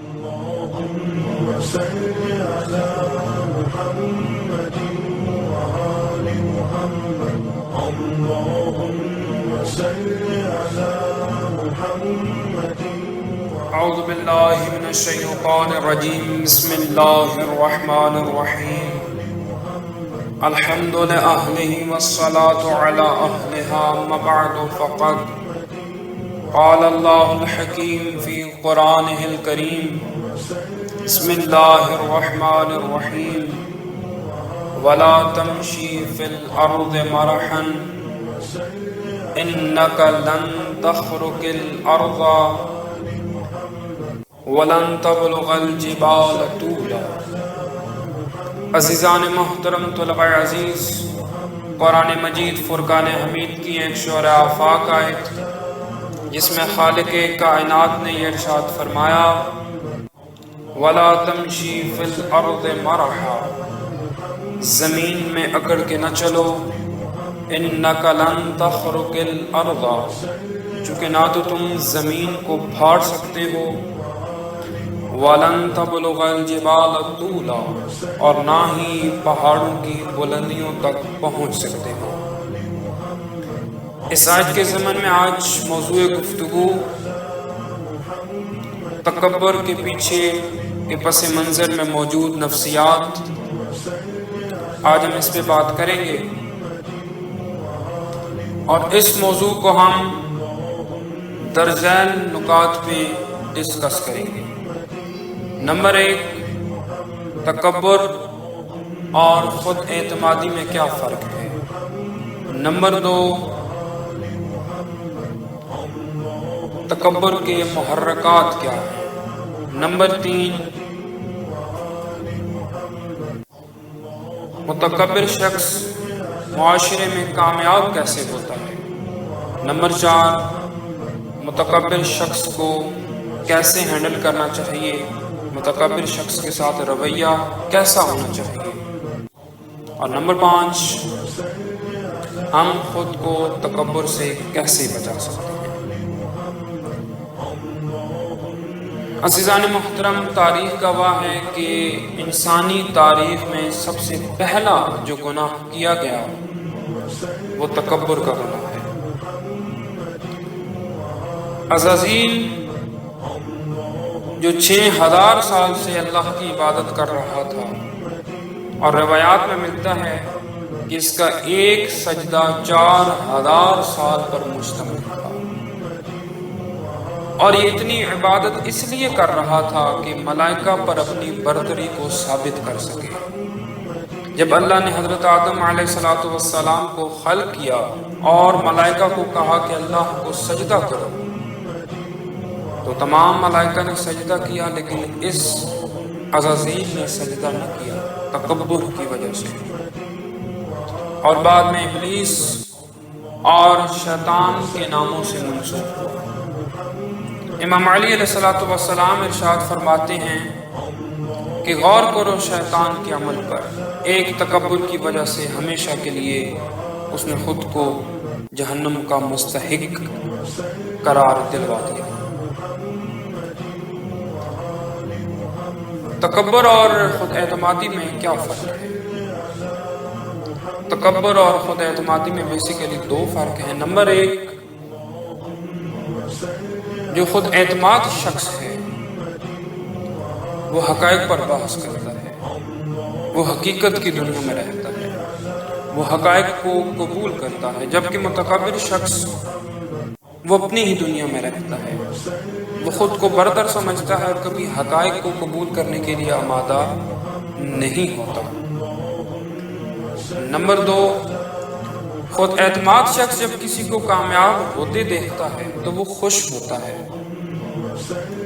اللهم صل على محمد وآل محمد. اللهم صل على محمد. اعوذ باللہ من الشیطان الرجیم. بسم اللہ الرحمن الرحیم. الحمد لأہلہ والصلاة علی اہلہا. اما بعد فقد قال اللہ الحکیم فی قرآنہ الکریم. بسم اللہ الرحمن الرحیم. ولا تمشی فی الارض مرحا انک لن تخرق الارض وَلَن تَبْلُغَ الْجِبَالَ طُولًا. عزیزان محترم طلباء عزیز، قرآن مجید فرقان حمید کی ایک شعر آفاق آیت جس میں خالق کائنات نے یہ ارشاد فرمایا وَلَا تَمْشِي فِي الْأَرْضِ مَرَحًا، زمین میں اکڑ کے نہ چلو، اِنَّكَ لَن تَخْرُقِ الْأَرْضَ، چونکہ نہ تو تم زمین کو پھاڑ سکتے ہو، وَلَن تَبْلُغَ الْجِبَالَ طُولًا، اور نہ ہی پہاڑوں کی بلندیوں تک پہنچ سکتے ہو. اس آیت کے ضمن میں آج موضوع گفتگو تکبر کے پیچھے کے پس منظر میں موجود نفسیات، آج ہم اس پہ بات کریں گے، اور اس موضوع کو ہم درجین نکات پہ ڈسکس کریں گے. نمبر 1، تکبر اور خود اعتمادی میں کیا فرق ہے. نمبر 2، تکبر کے محرکات کیا ہیں. نمبر 3، متکبر شخص معاشرے میں کامیاب کیسے ہوتا ہے. نمبر 4، متکبر شخص کو کیسے ہینڈل کرنا چاہیے، متکبر شخص کے ساتھ رویہ کیسا ہونا چاہیے. اور نمبر 5، ہم خود کو تکبر سے کیسے بچا سکتے ہیں. عزیزان محترم، تاریخ گواہ ہے کہ انسانی تاریخ میں سب سے پہلا جو گناہ کیا گیا وہ تکبر کا گناہ ہے. عزازیل جو 6000 سال سے اللہ کی عبادت کر رہا تھا، اور روایات میں ملتا ہے کہ اس کا ایک سجدہ 4000 سال پر مشتمل تھا، اور یہ اتنی عبادت اس لیے کر رہا تھا کہ ملائکہ پر اپنی برتری کو ثابت کر سکے. جب اللہ نے حضرت آدم علیہ السلام کو خلق کیا اور ملائکہ کو کہا کہ اللہ کو سجدہ کرو، تو تمام ملائکہ نے سجدہ کیا، لیکن اس عزازیل نے سجدہ نہ کیا تکبر کی وجہ سے. اور بعد میں ابلیس اور شیطان کے ناموں سے منسوب ہوا. امام علی علیہ السلام ارشاد فرماتے ہیں کہ غور کرو شیطان کے عمل پر، ایک تکبر کی وجہ سے ہمیشہ کے لیے اس نے خود کو جہنم کا مستحق قرار دلوا دیا. تکبر اور خود اعتمادی میں کیا فرق ہے. تکبر اور خود اعتمادی میں بیسیکلی 2 فرق ہیں. نمبر 1، جو خود اعتماد شخص ہے وہ حقائق پر بحث کرتا ہے، وہ حقیقت کی دنیا میں رہتا ہے، وہ حقائق کو قبول کرتا ہے، جبکہ متکبر شخص وہ اپنی ہی دنیا میں رہتا ہے، وہ خود کو برتر سمجھتا ہے اور کبھی حقائق کو قبول کرنے کے لیے آمادہ نہیں ہوتا. نمبر 2، خود اعتماد شخص جب کسی کو کامیاب ہوتے دیکھتا ہے تو وہ خوش ہوتا ہے،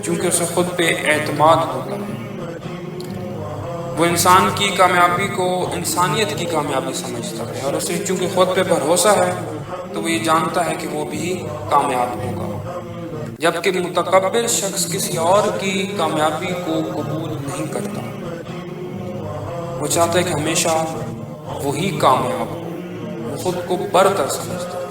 چونکہ اسے خود پہ اعتماد ہوتا ہے. وہ انسان کی کامیابی کو انسانیت کی کامیابی سمجھتا ہے، اور اسے چونکہ خود پہ بھروسہ ہے تو وہ یہ جانتا ہے کہ وہ بھی کامیاب ہوگا. جبکہ متکبر شخص کسی اور کی کامیابی کو قبول نہیں کرتا، وہ چاہتا ہے کہ ہمیشہ وہی کامیاب ہو، وہ خود کو برتر سمجھتا ہے.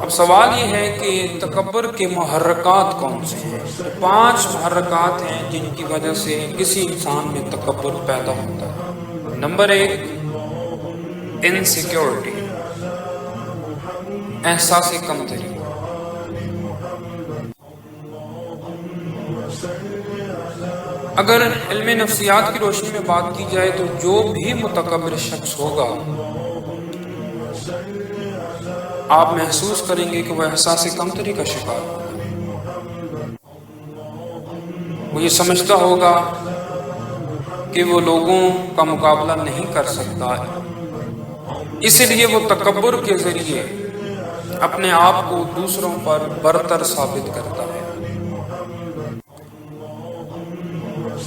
اب سوال یہ ہے کہ تکبر کے محرکات کون سے ہیں؟ تو 5 محرکات ہیں جن کی وجہ سے کسی انسان میں تکبر پیدا ہوتا ہے۔ نمبر 1، انسیکیورٹی، احساس کمتری۔ اگر علم نفسیات کی روشنی میں بات کی جائے تو جو بھی متکبر شخص ہوگا آپ محسوس کریں گے کہ وہ احساس کمتری کا شکار ہوگا۔ وہ یہ سمجھتا ہوگا کہ وہ لوگوں کا مقابلہ نہیں کر سکتا ہے، اسی لیے وہ تکبر کے ذریعے اپنے آپ کو دوسروں پر برتر ثابت کرتا ہے۔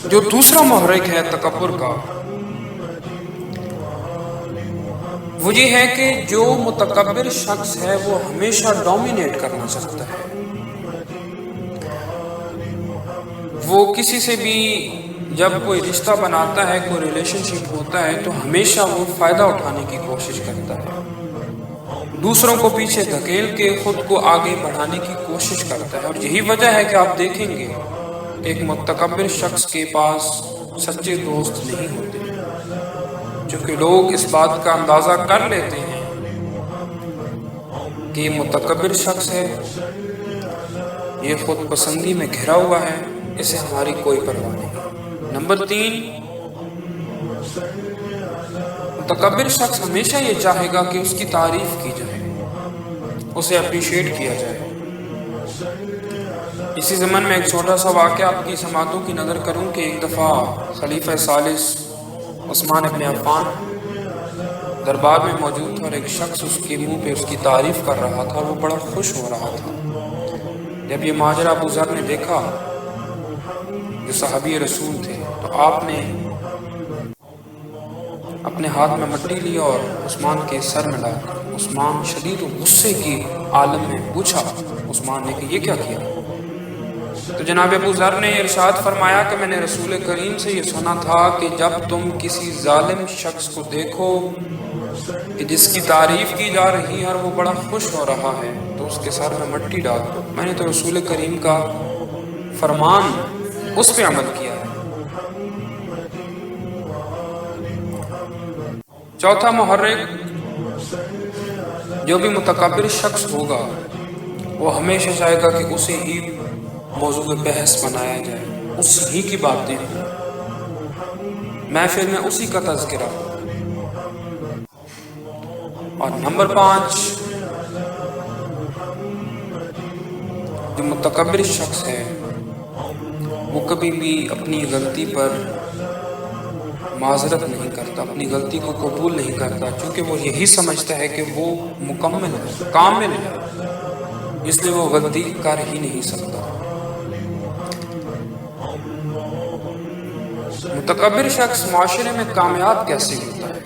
جو دوسرا محرک ہے تکبر کا، وہ یہ ہے کہ جو متکبر شخص ہے وہ ہمیشہ ڈومینیٹ کرنا چاہتا ہے۔ وہ کسی سے بھی جب کوئی رشتہ بناتا ہے، کوئی ریلیشن شپ ہوتا ہے تو ہمیشہ وہ فائدہ اٹھانے کی کوشش کرتا ہے، دوسروں کو پیچھے دھکیل کے خود کو آگے بڑھانے کی کوشش کرتا ہے۔ اور یہی وجہ ہے کہ آپ دیکھیں گے کہ ایک متکبر شخص کے پاس سچے دوست نہیں ہوتے، چونکہ لوگ اس بات کا اندازہ کر لیتے ہیں کہ یہ متکبر شخص ہے، یہ خود پسندی میں گھرا ہوا ہے، اسے ہماری کوئی پرواہ نہیں۔ نمبر 3، متکبر شخص ہمیشہ یہ چاہے گا کہ اس کی تعریف کی جائے، اسے اپریشیٹ کیا جائے۔ اسی زمن میں ایک چھوٹا سا واقعہ آپ کی سماعتوں کی نظر کروں کہ ایک دفعہ خلیفہ ثالث عثمان ابن عفان دربار میں موجود تھا اور ایک شخص اس کے منہ پہ اس کی تعریف کر رہا تھا، وہ بڑا خوش ہو رہا تھا۔ جب یہ ماجرا ابو ذر نے دیکھا، جو صحابی رسول تھے، تو آپ نے اپنے ہاتھ میں مٹی لی اور عثمان کے سر میں ڈالا۔ عثمان شدید غصے کی عالم میں پوچھا عثمان نے کہ یہ کیا کیا؟ تو جناب ابو ذر نے ارشاد فرمایا کہ میں نے رسول کریم سے یہ سنا تھا کہ جب تم کسی ظالم شخص کو دیکھو کہ جس کی تعریف کی جا رہی ہے اور وہ بڑا خوش ہو رہا ہے تو اس کے سر میں مٹی ڈال دو۔ میں نے تو رسول کریم کا فرمان اس پہ عمل کیا ہے۔ چوتھا محرک، جو بھی متکبر شخص ہوگا وہ ہمیشہ چاہے گا کہ اسے ہی موضوع بحث بنایا جائے، اس ہی کی باتیں ہوں، محفل میں اسی کا تذکرہ ہو۔ اور نمبر 5، جو متکبر شخص ہے وہ کبھی بھی اپنی غلطی پر معذرت نہیں کرتا، اپنی غلطی کو قبول نہیں کرتا، چونکہ وہ یہی سمجھتا ہے کہ وہ مکمل ہے، کامل ہے، اس لیے وہ غلطی کر ہی نہیں سکتا۔ متکبر شخص معاشرے میں کامیاب کیسے ہوتا ہے؟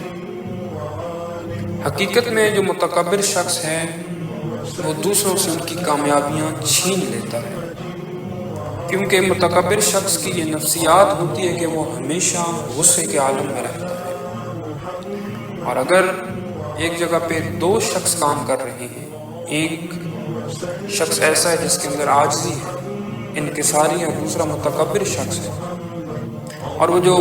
حقیقت میں جو متکبر شخص ہے وہ دوسروں سے ان کی کامیابیاں چھین لیتا ہے، کیونکہ متکبر شخص کی یہ نفسیات ہوتی ہے کہ وہ ہمیشہ غصے کے عالم میں رہتا ہے۔ اور اگر ایک جگہ پہ 2 شخص کام کر رہے ہیں، ایک شخص ایسا ہے جس کے اندر عاجزی ہے، انکساری ہے، دوسرا متکبر شخص ہے، اور وہ جو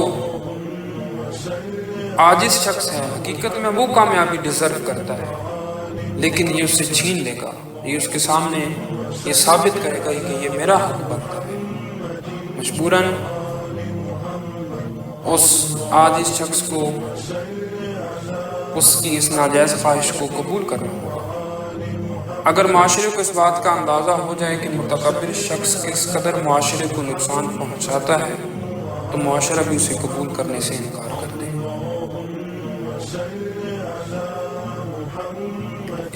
عاجز شخص ہے حقیقت میں وہ کامیابی ڈیزرو کرتا ہے، لیکن یہ اس سے چھین لے گا، یہ اس کے سامنے یہ ثابت کرے گا کہ یہ میرا حق بنتا ہے، مجبوراً اس عاجز شخص کو اس کی اس ناجائز خواہش کو قبول کرنا ہوگا۔ اگر معاشرے کو اس بات کا اندازہ ہو جائے کہ متکبر شخص کس قدر معاشرے کو نقصان پہنچاتا ہے تو معاشرہ بھی اسے قبول کرنے سے انکار کر دے۔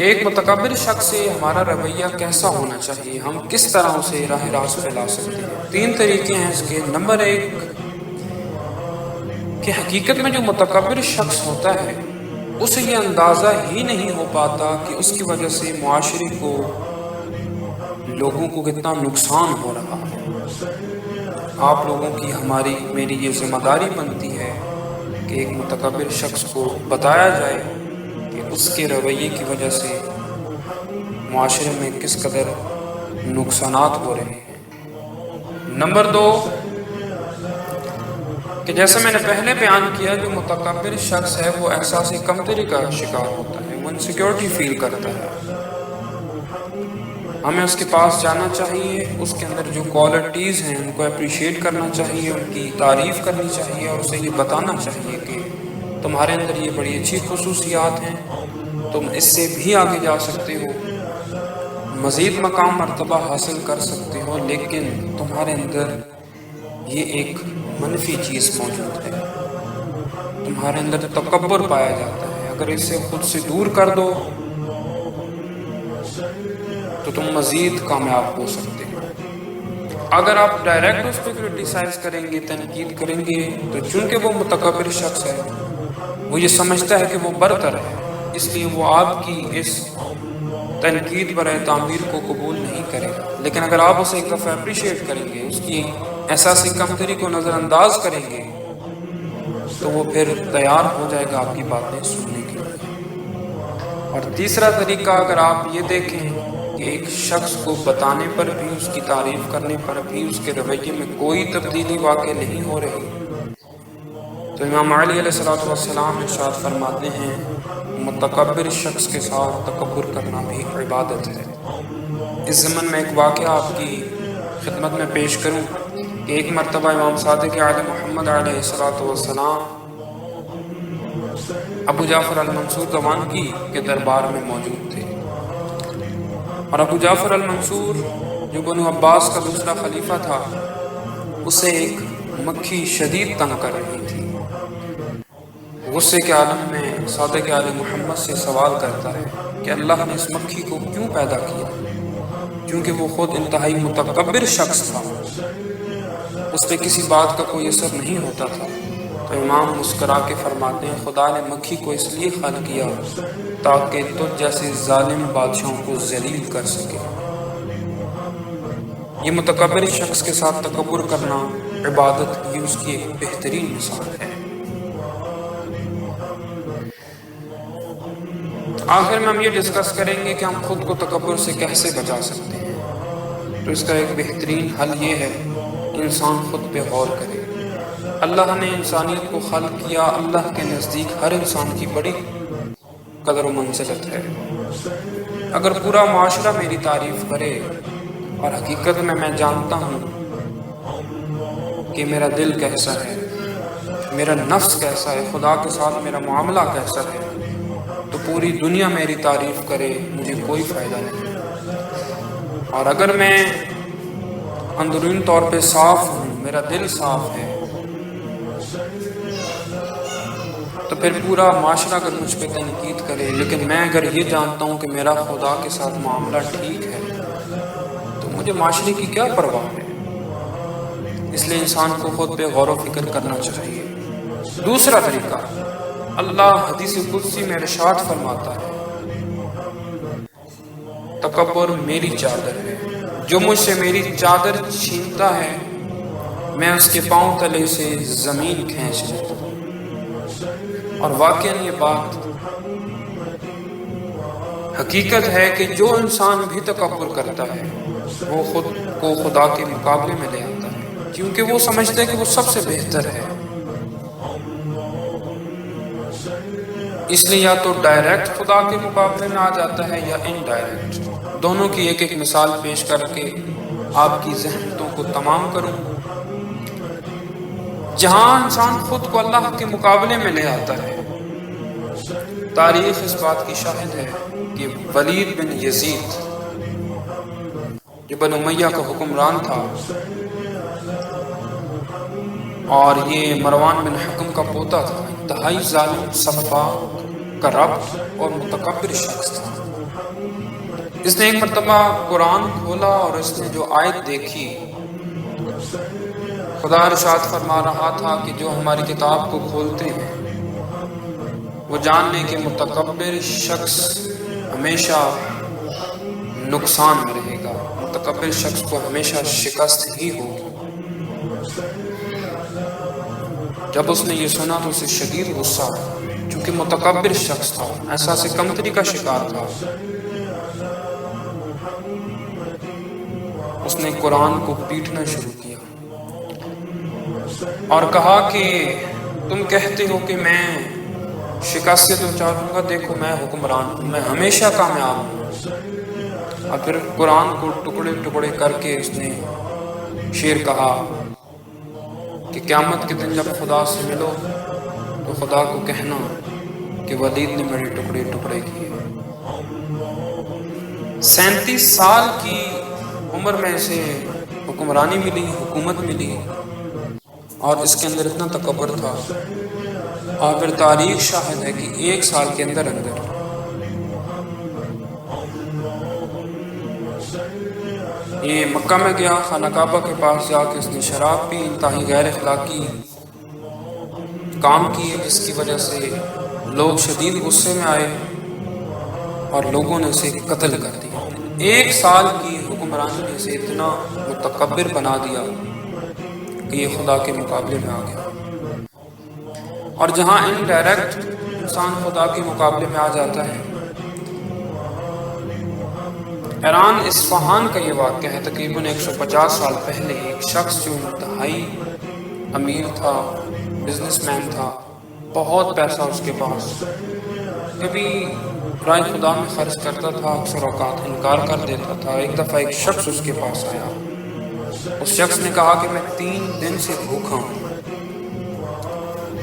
ایک متکبر شخص سے ہمارا رویہ کیسا ہونا چاہیے، ہم کس طرح اسے راہ راست پہ لا سکتے ہیں؟ 3 طریقے ہیں اس کے۔ نمبر 1، کہ حقیقت میں جو متکبر شخص ہوتا ہے اسے یہ اندازہ ہی نہیں ہو پاتا کہ اس کی وجہ سے معاشرے کو، لوگوں کو کتنا نقصان ہو رہا ہے۔ آپ لوگوں کی، میری یہ ذمہ داری بنتی ہے کہ ایک متکبر شخص کو بتایا جائے کہ اس کے رویے کی وجہ سے معاشرے میں کس قدر نقصانات ہو رہے ہیں۔ نمبر 2 کہ جیسے میں نے پہلے بیان کیا، جو متکبر شخص ہے وہ احساس کمتری کا شکار ہوتا ہے، وہ انسیکیورٹی فیل کرتا ہے۔ ہمیں اس کے پاس جانا چاہیے، اس کے اندر جو کوالٹیز ہیں ان کو اپریشیٹ کرنا چاہیے، ان کی تعریف کرنی چاہیے، اور اسے یہ بتانا چاہیے کہ تمہارے اندر یہ بڑی اچھی خصوصیات ہیں، تم اس سے بھی آگے جا سکتے ہو، مزید مقام مرتبہ حاصل کر سکتے ہو، لیکن تمہارے اندر یہ ایک منفی چیز موجود ہے، تمہارے اندر تکبر پایا جاتا ہے۔ اگر اسے خود سے دور کر دو تو تم مزید کامیاب ہو سکتے ہو۔ اگر آپ ڈائریکٹ اس پہ کرٹیسائز کریں گے، تنقید کریں گے، تو چونکہ وہ متکبر شخص ہے، وہ یہ سمجھتا ہے کہ وہ برتر ہے، اس لیے وہ آپ کی اس تنقید برائے تعمیر کو قبول نہیں کرے گا۔ لیکن اگر آپ اسے ایک دفعہ اپریشیٹ کریں گے، اس کی احساسی کمتری کو نظر انداز کریں گے، تو وہ پھر تیار ہو جائے گا آپ کی باتیں سننے کے لیے۔ اور تیسرا طریقہ، اگر آپ یہ دیکھیں کہ ایک شخص کو بتانے پر بھی، اس کی تعریف کرنے پر بھی اس کے رویے میں کوئی تبدیلی واقع نہیں ہو رہی، تو امام علی علیہ السلام ارشاد فرماتے ہیں متکبر شخص کے ساتھ تکبر کرنا بھی عبادت ہے۔ اس ضمن میں ایک واقعہ آپ کی خدمت میں پیش کروں کہ ایک مرتبہ امام صادق اعلی محمد علیہ السلام ابو جعفر المنصور دوانگی کے دربار میں موجود تھے، اور ابو جعفر المنصور جو بنو عباس کا دوسرا خلیفہ تھا، اسے ایک مکھی شدید تنگ کر رہی تھی۔ غصے کے عالم میں صادق علی محمد سے سوال کرتا ہے کہ اللہ نے اس مکھی کو کیوں پیدا کیا؟ کیونکہ وہ خود انتہائی متکبر شخص تھا، اس پہ کسی بات کا کوئی اثر نہیں ہوتا تھا۔ تو امام مسکرا کے فرماتے ہیں خدا نے مکھی کو اس لیے خلق کیا تاکہ تجھ جیسے ظالم بادشاہوں کو ذلیل کر سکے۔ یہ متکبر شخص کے ساتھ تکبر کرنا عبادت، یہ اس کی ایک بہترین مثال ہے۔ آخر میں ہم یہ ڈسکس کریں گے کہ ہم خود کو تکبر سے کیسے بچا سکتے ہیں۔ تو اس کا ایک بہترین حل یہ ہے کہ انسان خود پہ غور کرے۔ اللہ نے انسانیت کو خلق کیا، اللہ کے نزدیک ہر انسان کی بڑی قدر و منزلت ہے۔ اگر پورا معاشرہ میری تعریف کرے اور حقیقت میں جانتا ہوں کہ میرا دل کیسا ہے، میرا نفس کیسا ہے، خدا کے ساتھ میرا معاملہ کیسا ہے، تو پوری دنیا میری تعریف کرے، مجھے کوئی فائدہ نہیں۔ اور اگر میں اندرون طور پہ صاف ہوں، میرا دل صاف ہے، تو پھر پورا معاشرہ اگر مجھ پہ تنقید کرے، لیکن میں اگر یہ جانتا ہوں کہ میرا خدا کے ساتھ معاملہ ٹھیک ہے، تو مجھے معاشرے کی کیا پرواہ ہے۔ اس لیے انسان کو خود پہ غور و فکر کرنا چاہیے۔ دوسرا طریقہ، اللہ حدیث قدسی میں ارشاد فرماتا ہے تکبر میری چادر ہے، جو مجھ سے میری چادر چھینتا ہے میں اس کے پاؤں تلے سے زمین کھینچ لیتا ہوں۔ اور واقعاً یہ بات حقیقت ہے کہ جو انسان بھی تکبر کرتا ہے وہ خود کو خدا کے مقابلے میں لے آتا ہے، کیونکہ وہ سمجھتا ہے کہ وہ سب سے بہتر ہے۔ اس لیے یا تو ڈائریکٹ خدا کے مقابلے میں آ جاتا ہے یا انڈائریکٹ۔ دونوں کی ایک ایک مثال پیش کر کے آپ کی ذہنیتوں کو تمام کروں۔ جہاں انسان خود کو اللہ کے مقابلے میں لے آتا ہے، تاریخ اس بات کی شاہد ہے کہ ولید بن یزید جو بنو امیہ کا حکمران تھا، اور یہ مروان بن حکم کا پوتا تھا، انتہائی ظالم، سفاک، کرپٹ اور متکبر شخص تھا۔ اس نے ایک مرتبہ قرآن کھولا اور اس نے جو آیت دیکھی، خدا ارشاد فرما رہا تھا کہ جو ہماری کتاب کو کھولتے ہیں وہ جان لیں کہ متکبر شخص ہمیشہ نقصان میں رہے گا، متکبر شخص کو ہمیشہ شکست ہی ہوگی۔ جب اس نے یہ سنا تو اسے شدید غصہ آیا، چونکہ متکبر شخص تھا، احساس کمتری کا شکار تھا۔ اس نے قرآن کو پیٹنا شروع کیا اور کہا کہ تم کہتے ہو کہ میں شکست سے دو چار ہوں گا، دیکھو میں حکمران ہوں، میں ہمیشہ کامیاب ہوں۔ اور پھر قرآن کو ٹکڑے ٹکڑے کر کے اس نے شعر کہا کہ قیامت کے دن جب خدا سے ملو تو خدا کو کہنا کہ ولید نے میرے ٹکڑے ٹکڑے کیے۔ 37 سال کی عمر میں اسے حکمرانی ملی، حکومت ملی، اور اس کے اندر اتنا تکبر تھا۔ اور پھر تاریخ شاہد ہے کہ 1 سال کے اندر یہ مکہ میں گیا، خانہ کعبہ کے پاس جا کے اس نے شراب پی، انتہائی غیر اخلاقی کام کیے، جس کی وجہ سے لوگ شدید غصے میں آئے اور لوگوں نے اسے قتل کر دیا۔ 1 سال کی حکمرانی نے اسے اتنا متکبر بنا دیا کہ یہ خدا کے مقابلے میں آ گیا۔ اور جہاں انڈائریکٹ انسان خدا کے مقابلے میں آ جاتا ہے، ایران اصفہان کا یہ واقعہ ہے، تقریباً 150 سال پہلے ایک شخص جو انتہائی امیر تھا، بزنس مین تھا، بہت پیسہ اس کے پاس، کبھی رائے خدا میں خرچ کرتا تھا، اکثر اوقات انکار کر دیتا تھا۔ ایک دفعہ ایک شخص اس کے پاس آیا، اس شخص نے کہا کہ میں 3 دن سے بھوکا ہوں،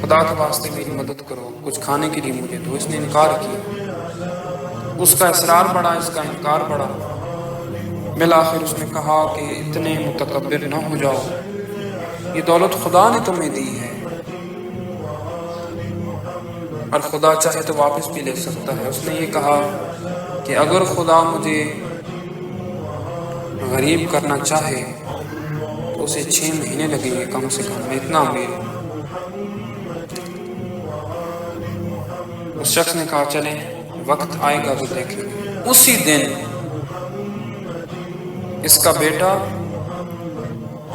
خدا کے واسطے میری مدد کرو، کچھ کھانے کے لیے مجھے دو۔ اس نے انکار کیا، اس کا اصرار بڑھا، اس کا انکار بڑھا، بالآخر اس نے کہا کہ اتنے متکبر نہ ہو جاؤ، یہ دولت خدا نے تمہیں دی ہے اور خدا چاہے تو واپس بھی لے سکتا ہے۔ اس نے یہ کہا کہ اگر خدا مجھے غریب کرنا چاہے تو اسے 6 مہینے لگیں گے کم سے کم، میں اتنا امیر ہوں۔ اس شخص نے کہا چلیں وقت آئے گا تو دیکھیں گے۔ اسی دن اس کا بیٹا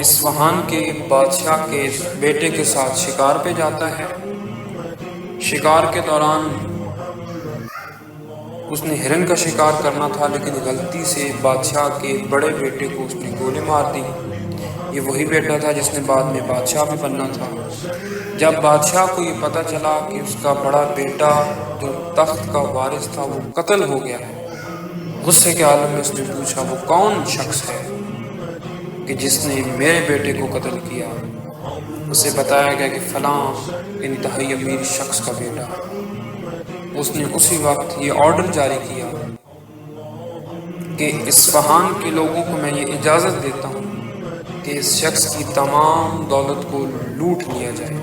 اصفہان کے بادشاہ کے بیٹے کے ساتھ شکار پہ جاتا ہے۔ شکار کے دوران اس نے ہرن کا شکار کرنا تھا، لیکن غلطی سے بادشاہ کے بڑے بیٹے کو اس نے گولی مار دی۔ یہ وہی بیٹا تھا جس نے بعد میں بادشاہ بھی بننا تھا۔ جب بادشاہ کو یہ پتہ چلا کہ اس کا بڑا بیٹا جو تخت کا وارث تھا وہ قتل ہو گیا ہے، غصے کے عالم میں اس نے پوچھا وہ کون شخص ہے کہ جس نے میرے بیٹے کو قتل کیا؟ اسے بتایا گیا کہ فلاں انتہائی امیر شخص کا بیٹا۔ اس نے اسی وقت یہ آرڈر جاری کیا کہ اصفہان کے لوگوں کو میں یہ اجازت دیتا ہوں کہ اس شخص کی تمام دولت کو لوٹ لیا جائے،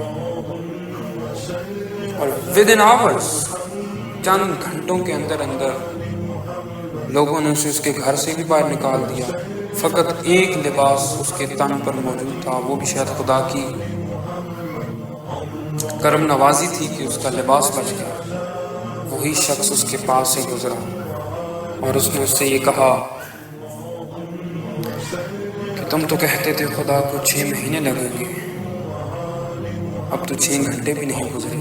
اور within hours، چند گھنٹوں کے اندر لوگوں نے اسے اس کے گھر سے بھی باہر نکال دیا۔ فقط ایک لباس اس کے تن پر موجود تھا، وہ بھی شاید خدا کی کرم نوازی تھی کہ اس کا لباس بچ گیا۔ وہی شخص اس کے پاس سے گزرا اور اس نے اس سے یہ کہا کہ تم تو کہتے تھے خدا کو 6 مہینے لگیں گے، اب تو 6 گھنٹے بھی نہیں گزرے۔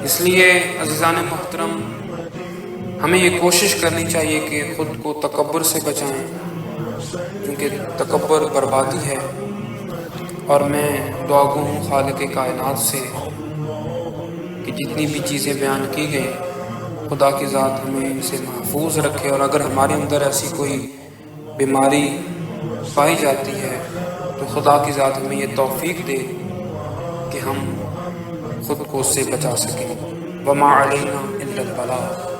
اس لیے عزیزان محترم، ہمیں یہ کوشش کرنی چاہیے کہ خود کو تکبر سے بچائیں، کیونکہ تکبر بربادی ہے۔ اور میں دعا گو ہوں خالق کائنات سے کہ جتنی بھی چیزیں بیان کی گئی، خدا کی ذات ہمیں ان سے محفوظ رکھے، اور اگر ہمارے اندر ایسی کوئی بیماری پائی جاتی ہے تو خدا کی ذات ہمیں یہ توفیق دے کہ ہم خود کو اس سے بچا سکیں۔ وما علینا الا البلاغ۔